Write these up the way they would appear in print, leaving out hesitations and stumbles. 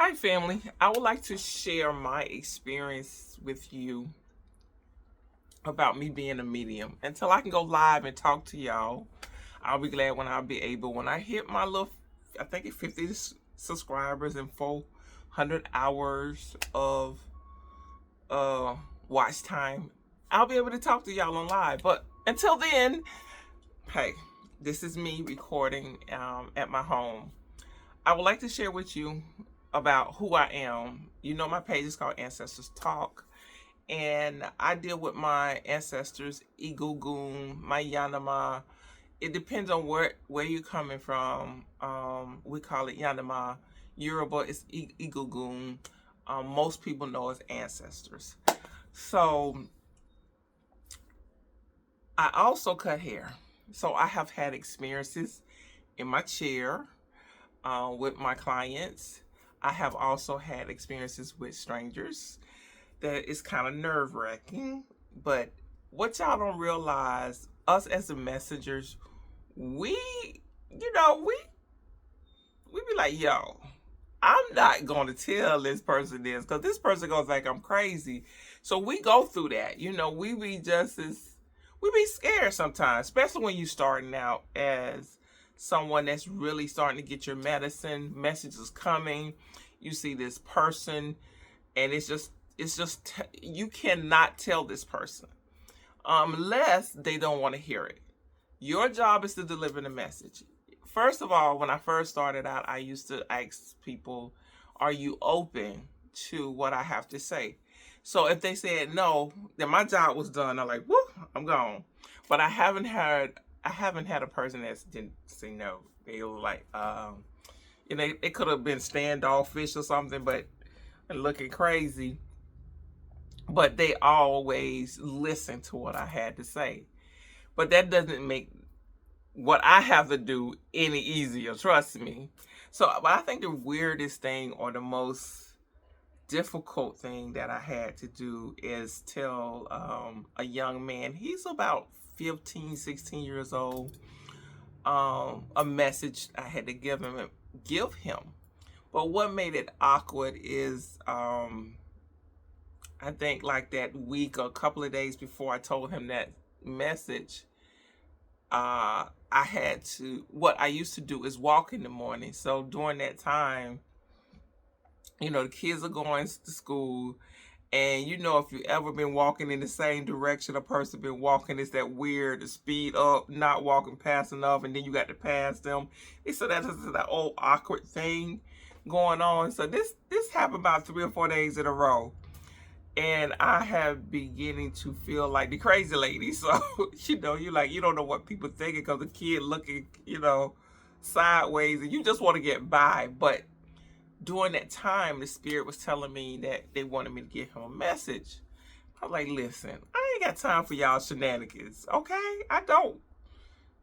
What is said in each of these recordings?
Hi, family. I would like to share my experience with you about me being a medium. Until I can go live and talk to y'all, I'll be glad when I'll be able. When I hit my little, I think it's 50 subscribers and 400 hours of uh watch time, I'll be able to talk to y'all on live. But until then, hey, this is me recording at my home. I would like to share with you about who I am. You know, my page is called Ancestors Talk, and I deal with my ancestors, Igugun, my Yanama. It depends on where you're coming from. We call it Yanama. Yoruba is Igugun. Most people know as ancestors. So I also cut hair. So I have had experiences in my chair with my clients. I have also had experiences with strangers that is kind of nerve wracking. But what y'all don't realize, us as the messengers, we, we be like, yo, I'm not going to tell this person this because this person gonna think I'm crazy. So we go through that. We be just as we be scared sometimes, especially when you starting out as someone that's really starting to get your medicine. Messages coming. You see this person, and it's just you cannot tell this person unless they don't want to hear it. Your job is to deliver the message. First of all, when I first started out, I used to ask people, are you open to what I have to say? So if they said no, then my job was done. I'm like, whoo, I'm gone. But I haven't had a person that didn't say no. They were like, it could have been standoffish or something, but looking crazy. But they always listened to what I had to say. But that doesn't make what I have to do any easier, trust me. So, but I think the weirdest thing or the most difficult thing that I had to do is tell a young man, he's about 15, 16 years old, a message I had to give him. But what made it awkward is I think like that week or a couple of days before I told him that message, I had to, what I used to do is walk in the morning. So during that time, the kids are going to school. And if you ever been walking in the same direction a person been walking, it's that weird to speed up, not walking fast enough, and then you got to pass them. So that's that old awkward thing going on. So this happened about 3 or 4 days in a row. And I have beginning to feel like the crazy lady. So, you don't know what people thinking because the kid looking, sideways and you just want to get by. But during that time, the spirit was telling me that they wanted me to give him a message. I was like, listen, I ain't got time for y'all shenanigans, okay? I don't.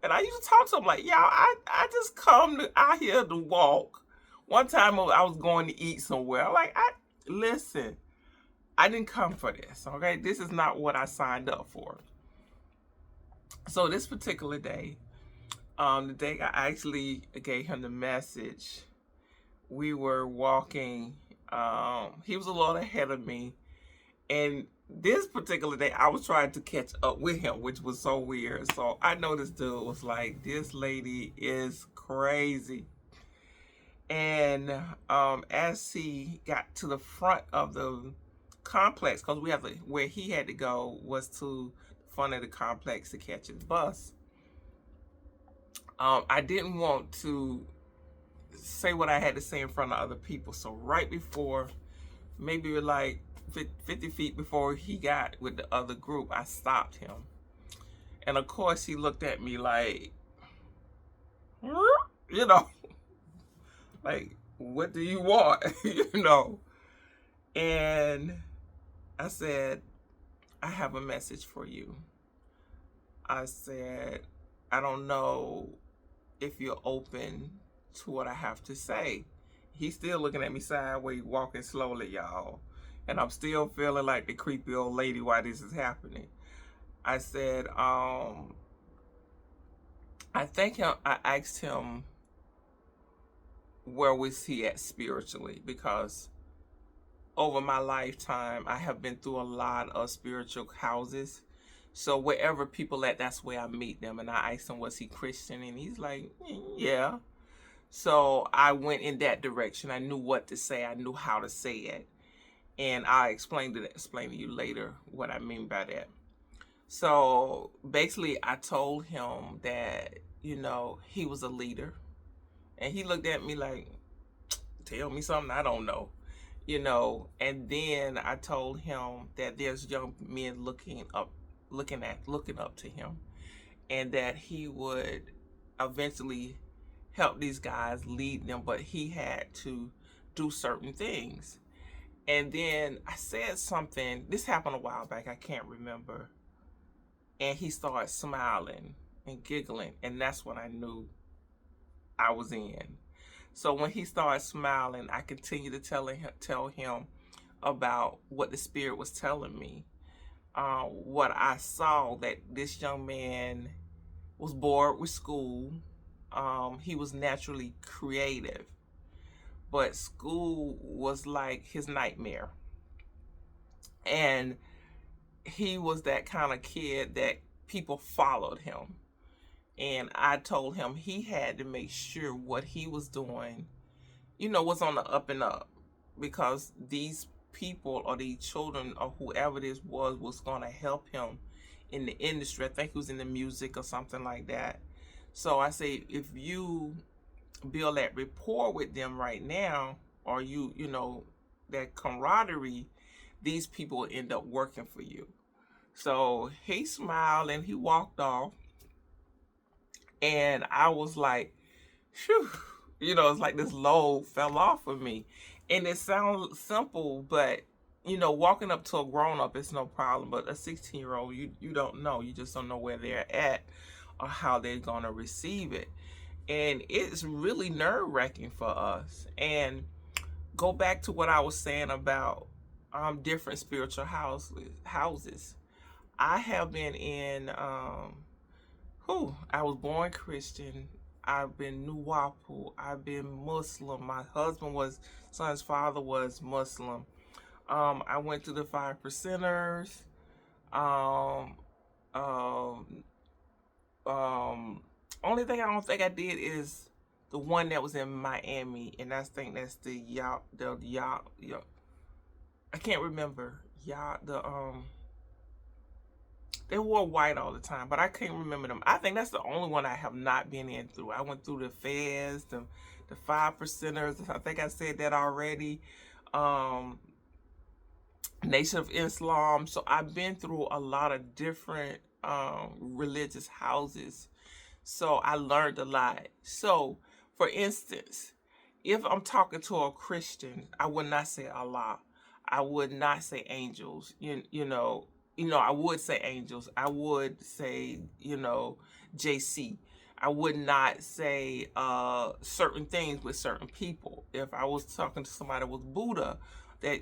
And I used to talk to him like, y'all, I just come out here to walk. One time I was going to eat somewhere. Listen, I didn't come for this, okay? This is not what I signed up for. So this particular day, the day I actually gave him the message, we were walking. He was a lot ahead of me, and this particular day, I was trying to catch up with him, which was so weird. So I know this dude was like, "This lady is crazy." And as he got to the front of the complex, because where he had to go was to the front of the complex to catch his bus. I didn't want to say what I had to say in front of other people. So right before, maybe like 50 feet before he got with the other group, I stopped him. And of course, he looked at me like, you know, like, what do you want? And I said, I have a message for you. I said, I don't know if you're open to what I have to say. He's still looking at me sideways, walking slowly, y'all. And I'm still feeling like the creepy old lady while this is happening. I said, I asked him, where was he at spiritually, because over my lifetime I have been through a lot of spiritual houses. So wherever people at, that's where I meet them. And I asked him, was he Christian? And he's like, yeah. So I went in that direction. I knew what to say. I knew how to say it. And I explain to you later what I mean by that. So basically I told him that, he was a leader. And he looked at me like, tell me something I don't know. And then I told him that there's young men looking up to him, and that he would eventually help these guys, lead them, but he had to do certain things. And then I said something, this happened a while back, I can't remember, and he started smiling and giggling, and that's when I knew I was in. So when he started smiling, I continued to tell him about what the Spirit was telling me. What I saw, that this young man was bored with school. He was naturally creative, but school was like his nightmare. And he was that kind of kid that people followed him. And I told him he had to make sure what he was doing, was on the up and up, because these people or these children or whoever this was going to help him in the industry. I think he was in the music or something like that. So I say, if you build that rapport with them right now, or that camaraderie, these people will end up working for you. So he smiled and he walked off. And I was like, phew, it's like this load fell off of me. And it sounds simple, but, walking up to a grown-up is no problem. But a 16-year-old, you don't know. You just don't know where they're at or how they're going to receive it. And it's really nerve-wracking for us. And go back to what I was saying about different spiritual houses. I have been in... I was born Christian. I've been Nuwapu. I've been Muslim. My son's father was Muslim. I went to the 5%ers. Only thing I don't think I did is the one that was in Miami, and I think that's the I can't remember. They wore white all the time, but I can't remember them. I think that's the only one I have not been in through. I went through the Feds, the 5%ers. I think I said that already. Nation of Islam. So I've been through a lot of different religious houses. So I learned a lot. So, for instance, if I'm talking to a Christian, I would not say Allah. I would not say angels. I would say angels. I would say, JC. I would not say certain things with certain people. If I was talking to somebody that was Buddha, that,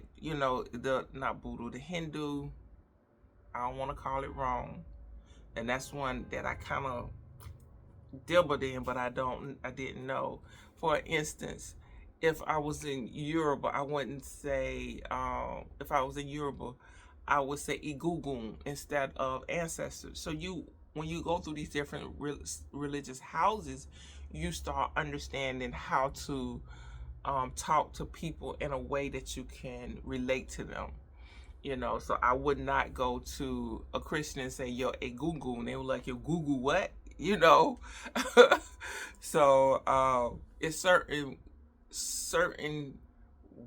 not Buddha, the Hindu, I don't want to call it wrong. And that's one that I kind of dibbled in, but I didn't know. For instance, if I was in Yoruba, I wouldn't say, if I was in Yoruba, I would say Igugun instead of ancestors. So when you go through these different religious houses, you start understanding how to talk to people in a way that you can relate to them. So I would not go to a Christian and say, yo, Egungun. They were like, yo, Gugu what? So it's certain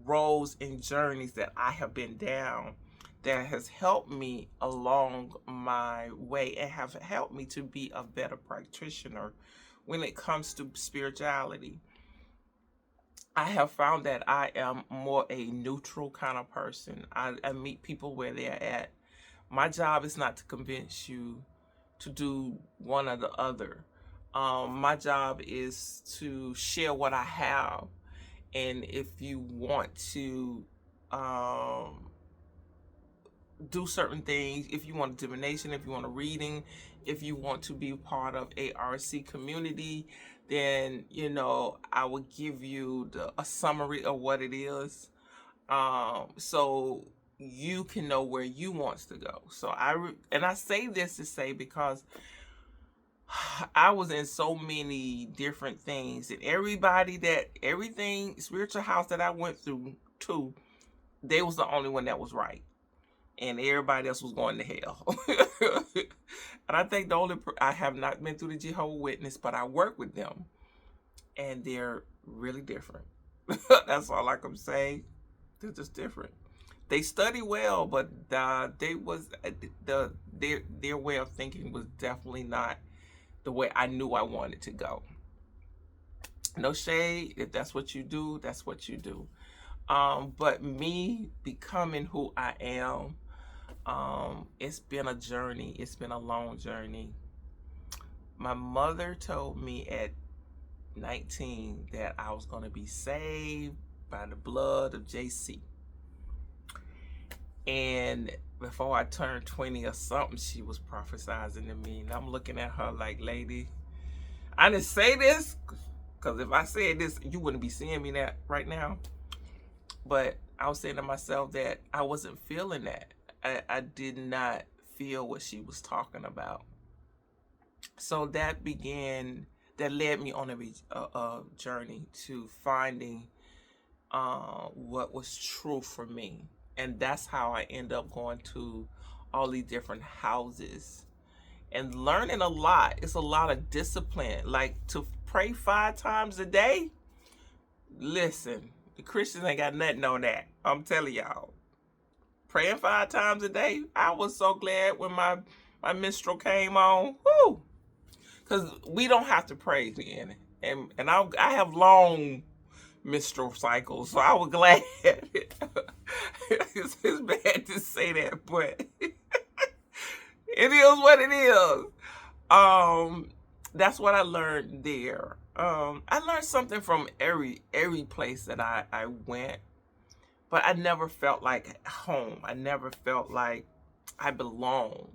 roads and journeys that I have been down that has helped me along my way and have helped me to be a better practitioner when it comes to spirituality. I have found that I am more a neutral kind of person. I meet people where they're at. My job is not to convince you to do one or the other. My job is to share what I have. And if you want to do certain things, if you want a divination, if you want a reading, if you want to be part of a RC community, then I will give you a summary of what it is, so you can know where you wants to go. So and I say this to say, because I was in so many different things, and everything spiritual house that I went through to, they was the only one that was right, and everybody else was going to hell. And I think I have not been through the Jehovah's Witness, but I work with them, and they're really different. That's all I can say. They're just different. They study well, but their way of thinking was definitely not the way I knew I wanted to go. No shade. If that's what you do, that's what you do. But me becoming who I am, it's been a journey. It's been a long journey. My mother told me at 19 that I was going to be saved by the blood of JC. And before I turned 20 or something, she was prophesizing to me. And I'm looking at her like, lady, I didn't say this, because if I said this, you wouldn't be seeing me that right now. But I was saying to myself that I wasn't feeling that. I did not feel what she was talking about. So that led me on a journey to finding what was true for me. And that's how I end up going to all these different houses and learning a lot. It's a lot of discipline. Like, to pray 5 times a day. Listen, the Christians ain't got nothing on that. I'm telling y'all. Praying 5 times a day. I was so glad when my minstrel came on. Woo! Because we don't have to pray then. And I have long menstrual cycles, so I was glad. It's bad to say that, but it is what it is. That's what I learned there. I learned something from every place that I went, but I never felt like home. I never felt like I belonged.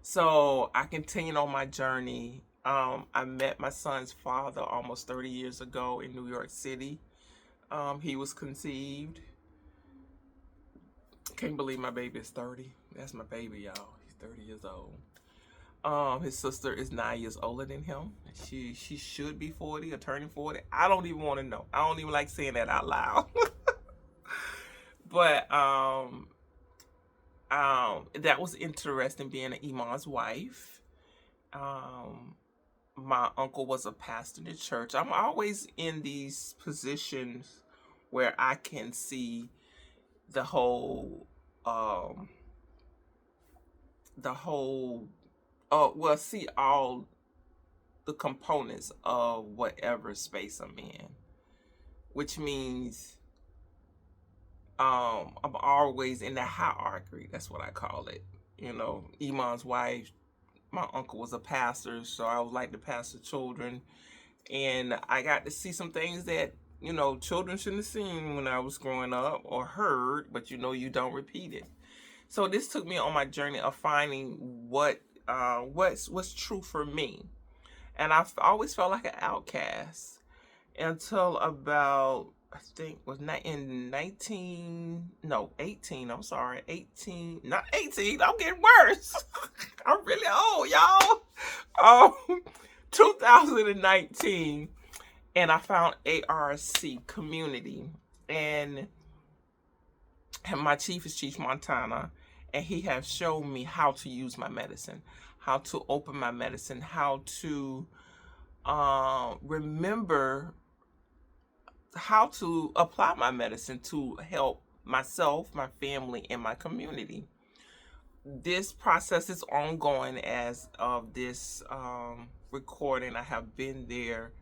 So I continued on my journey. I met my son's father almost 30 years ago in New York City. He was conceived. Can't believe my baby is 30. That's my baby, y'all. He's 30 years old. His sister is 9 years older than him. She should be 40 or turning 40. I don't even want to know. I don't even like saying that out loud. But that was interesting, being an imam's wife. My uncle was a pastor in the church. I'm always in these positions where I can see the whole see all the components of whatever space I'm in, which means I'm always in the hierarchy. That's what I call it. Imam's wife. My uncle was a pastor, so I was like to pastor children, and I got to see some things that children shouldn't have seen when I was growing up, or heard, but you don't repeat it. So this took me on my journey of finding what's true for me, and I've always felt like an outcast until about, I think, was not in 18. I'm sorry, 18. Not 18. I'm getting worse. I'm really old, y'all. 2019, and I found ARC Community, and my chief is Chief Montana, and he has shown me how to use my medicine, how to open my medicine, how to remember how to apply my medicine to help myself, my family, and my community. This process is ongoing as of this recording. I have been there.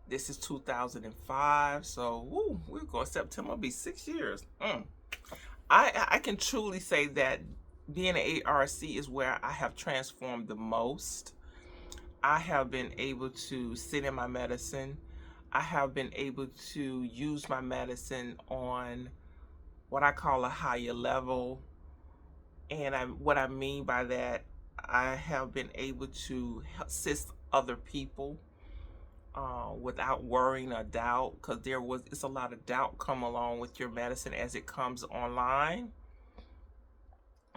This is 2005, so we're going September. It'll be 6 years. I can truly say that being an ARC is where I have transformed the most. I have been able to sit in my medicine. I have been able to use my medicine on what I call a higher level. And what I mean by that, I have been able to assist other people without worrying or doubt, because it's a lot of doubt come along with your medicine as it comes online,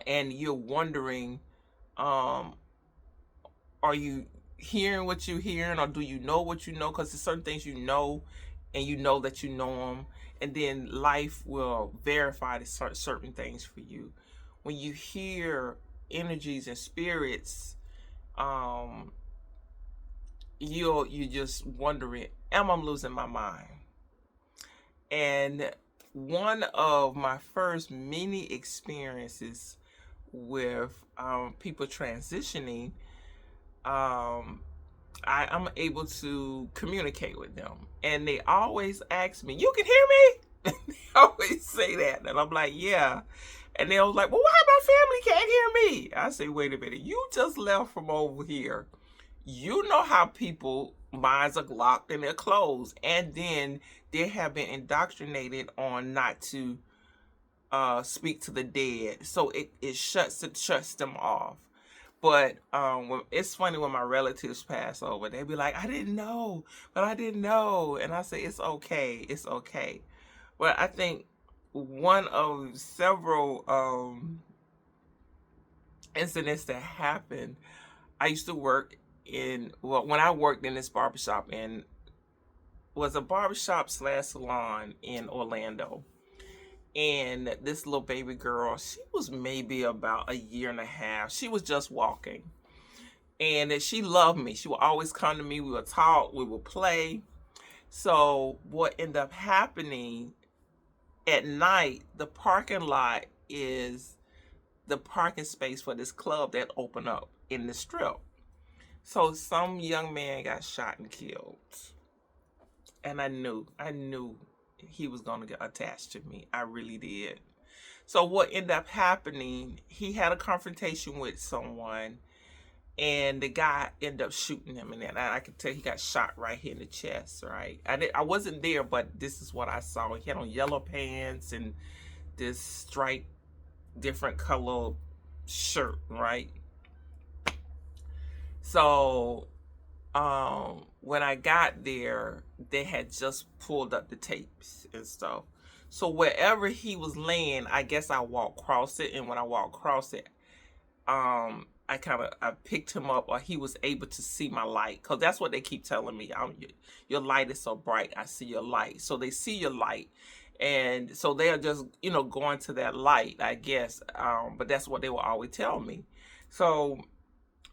and you're wondering, um, are you hearing what you're hearing, or do you know what you know? Because there's certain things you know, and you know that you know them, and then life will verify certain things for you. When you hear energies and spirits, um, you just wondering, am I losing my mind? And one of my first many experiences with people transitioning, um, I'm able to communicate with them. And they always ask me, you can hear me? They always say that. And I'm like, yeah. And they was like, well, why my family can't hear me? I say, wait a minute. You just left from over here. You know how people minds are locked and they're closed. And then they have been indoctrinated on not to speak to the dead. So it shuts them off. But it's funny when my relatives pass over, they be like, I didn't know, but I didn't know. And I say, it's okay. It's okay. But I think one of several incidents that happened, I used to work when I worked in this barbershop, and was a barbershop / salon in Orlando. And this little baby girl, she was maybe about a year and a half. She was just walking. And she loved me. She would always come to me. We would talk. We would play. So what ended up happening at night, the parking lot is the parking space for this club that opened up in the strip. So some young man got shot and killed. And I knew he was going to get attached to me. I really did. So what ended up happening, he had a confrontation with someone, and the guy ended up shooting him. And I could tell he got shot right here in the chest, right? I wasn't there, but this is what I saw. He had on yellow pants and this striped, different color shirt, right? So when I got there, they had just pulled up the tapes and stuff. So wherever he was laying, I guess I walked across it, and when I walked across it, I picked him up, or he was able to see my light, because that's what they keep telling me. Your light is so bright, I see your light. So they see your light, and so they are just going to that light, I guess. But that's what they will always tell me. So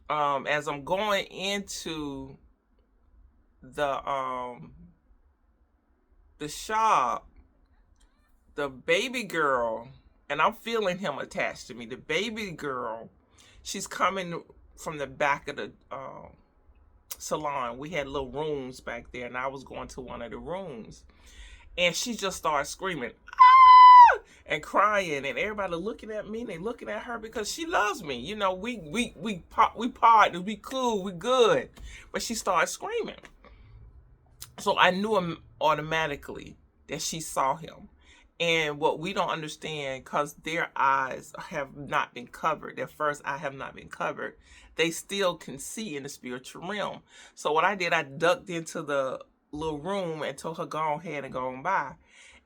as I'm going into the shop, the baby girl, and I'm feeling him attached to me. The baby girl, she's coming from the back of the salon. We had little rooms back there, and I was going to one of the rooms, and she just started screaming, ah! And crying, and everybody looking at me, and they looking at her, because she loves me. We partners, we cool, we good, but she started screaming. So I knew automatically that she saw him. And what we don't understand, because their eyes have not been covered, their first eye have not been covered, they still can see in the spiritual realm. So what I did, I ducked into the little room and told her, go ahead and go on by.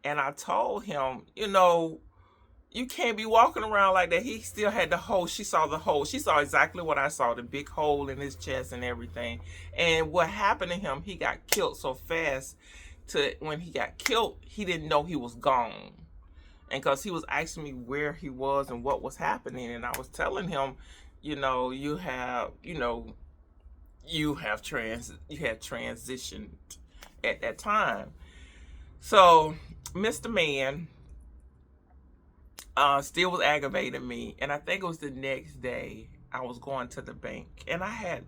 And I told him, you can't be walking around like that. He still had the hole. She saw the hole. She saw exactly what I saw, the big hole in his chest and everything. And what happened to him, he got killed so fast. When he got killed, he didn't know he was gone. And because he was asking me where he was and what was happening, and I was telling him, you had transitioned at that time. So Mr. Man still was aggravating me, and I think it was the next day I was going to the bank, and I had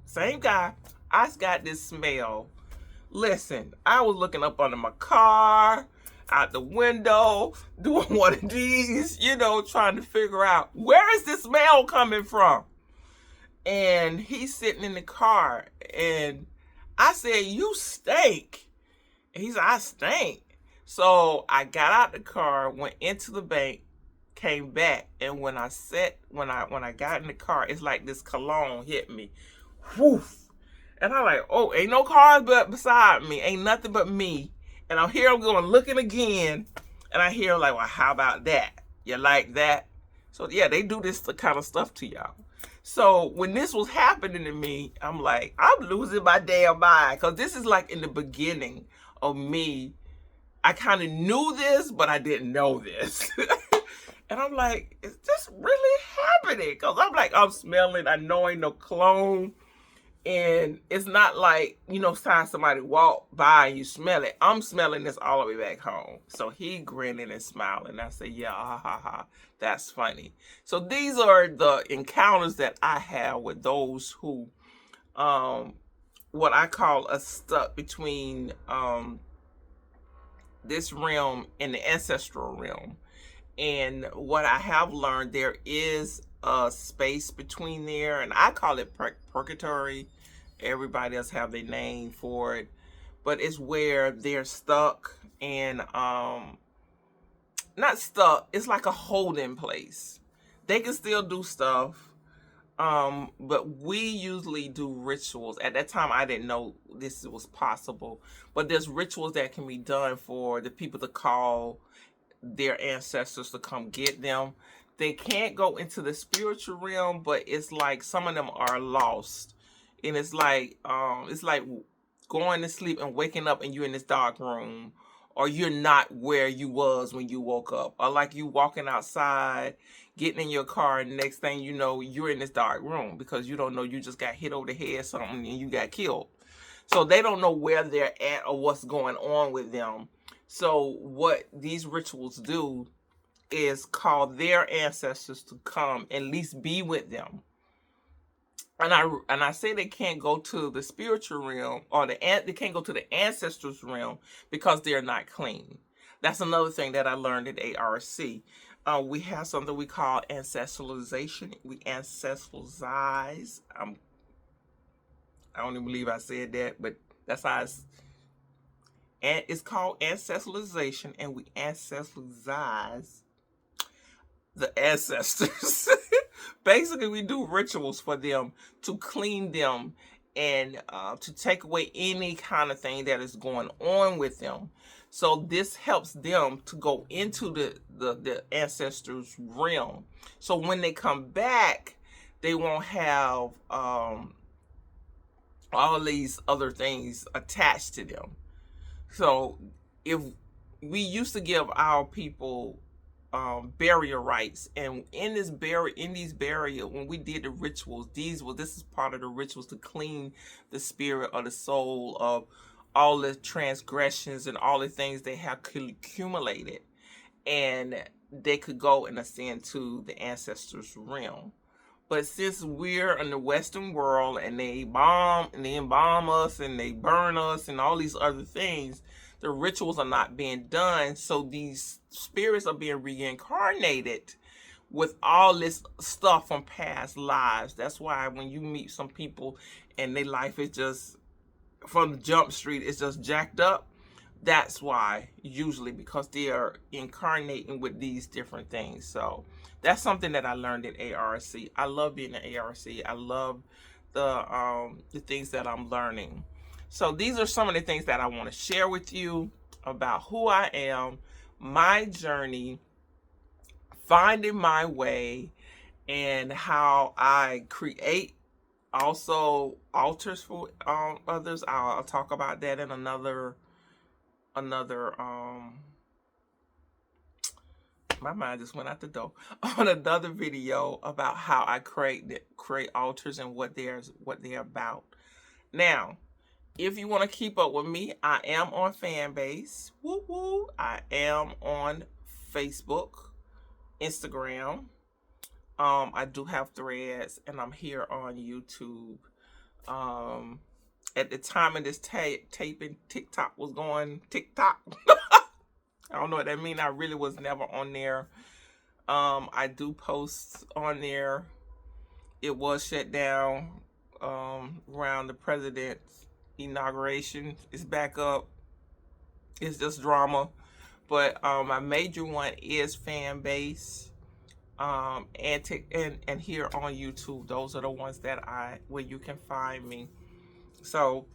same guy. I got this smell. Listen, I was looking up under my car, out the window, doing one of these, trying to figure out, where is this smell coming from? And he's sitting in the car, and I said, you stink. And he said, I stink. So I got out the car, went into the bank, came back, and when I got in the car, it's like this cologne hit me. Woof. And I'm like, oh, ain't no cars but beside me. Ain't nothing but me. And I'm here, I'm going looking again. And I hear like, well, how about that? You like that? So yeah, they do this kind of stuff to y'all. So when this was happening to me, I'm like, I'm losing my damn mind. Because this is like in the beginning of me. I kind of knew this, but I didn't know this. And I'm like, is this really happening? Because I'm like, I'm smelling, I know ain't no cologne. And it's not like, you know, somebody walk by and you smell it. I'm smelling this all the way back home. So he grinning and smiling. I say, yeah, ha, ha, ha. That's funny. So these are the encounters that I have with those who, what I call a stuck between this realm and the ancestral realm. And what I have learned, there is a space between there, and I call it purgatory. Everybody else have their name for it, but it's where they're stuck and not stuck. It's like a holding place. They can still do stuff, but we usually do rituals. At that time, I didn't know this was possible, but there's rituals that can be done for the people to call their ancestors to come get them. They can't go into the spiritual realm, but it's like some of them are lost. And it's like going to sleep and waking up and you're in this dark room, or you're not where you was when you woke up, or like you walking outside, getting in your car, and next thing you know, you're in this dark room because you don't know, you just got hit over the head or something and you got killed. So they don't know where they're at or what's going on with them. So what these rituals do is call their ancestors to come and at least be with them. And I say they can't go to the spiritual realm, or they can't go to the ancestors realm because they're not clean. That's another thing that I learned at ARC. We have something we call ancestralization. We ancestralize. I don't even believe I said that, but that's how it's called ancestralization, and we ancestralize the ancestors. Basically, we do rituals for them to clean them and to take away any kind of thing that is going on with them. So this helps them to go into the ancestors' realm. So when they come back, they won't have all these other things attached to them. So if we used to give our people burial rites, and in these burial, when we did the rituals, this is part of the rituals to clean the spirit or the soul of all the transgressions and all the things they have accumulated, and they could go and ascend to the ancestors' realm. But since we're in the Western world and they embalm us and they burn us and all these other things, the rituals are not being done. So these spirits are being reincarnated with all this stuff from past lives. That's why when you meet some people and their life is just, from the jump street, it's just jacked up. That's why, usually, because they are incarnating with these different things. So that's something that I learned at ARC. I love being at ARC. I love the things that I'm learning. So these are some of the things that I want to share with you about who I am, my journey, finding my way, and how I create also altars for others. I'll talk about that in another my mind just went out the door, on another video about how I create altars and what they're about. Now, if you want to keep up with me, I am on Fanbase. Woo woo. I am on Facebook, Instagram. I do have Threads, and I'm here on YouTube. At the time of this taping, TikTok was going TikTok. I don't know what that means. I really was never on there. I do post on there. It was shut down around the president's inauguration. It's back up. It's just drama. But my major one is Fanbase. And here on YouTube. Those are the ones that where you can find me. So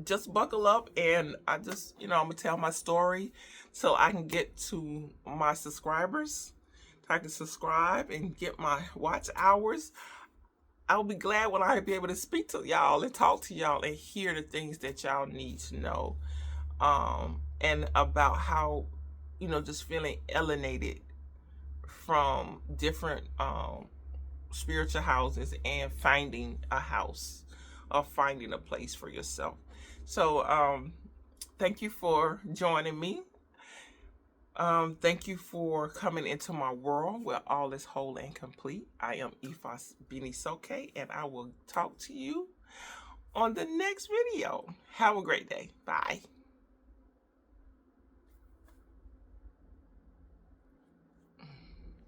just buckle up, and I just, I'm gonna tell my story so I can get to my subscribers. I can subscribe and get my watch hours. I'll be glad when I be able to speak to y'all and talk to y'all and hear the things that y'all need to know. And about how, just feeling alienated from different spiritual houses and finding a house or finding a place for yourself. So, thank you for joining me. Thank you for coming into my world where all is whole and complete. I am Ifas Bini Soke, and I will talk to you on the next video. Have a great day. Bye.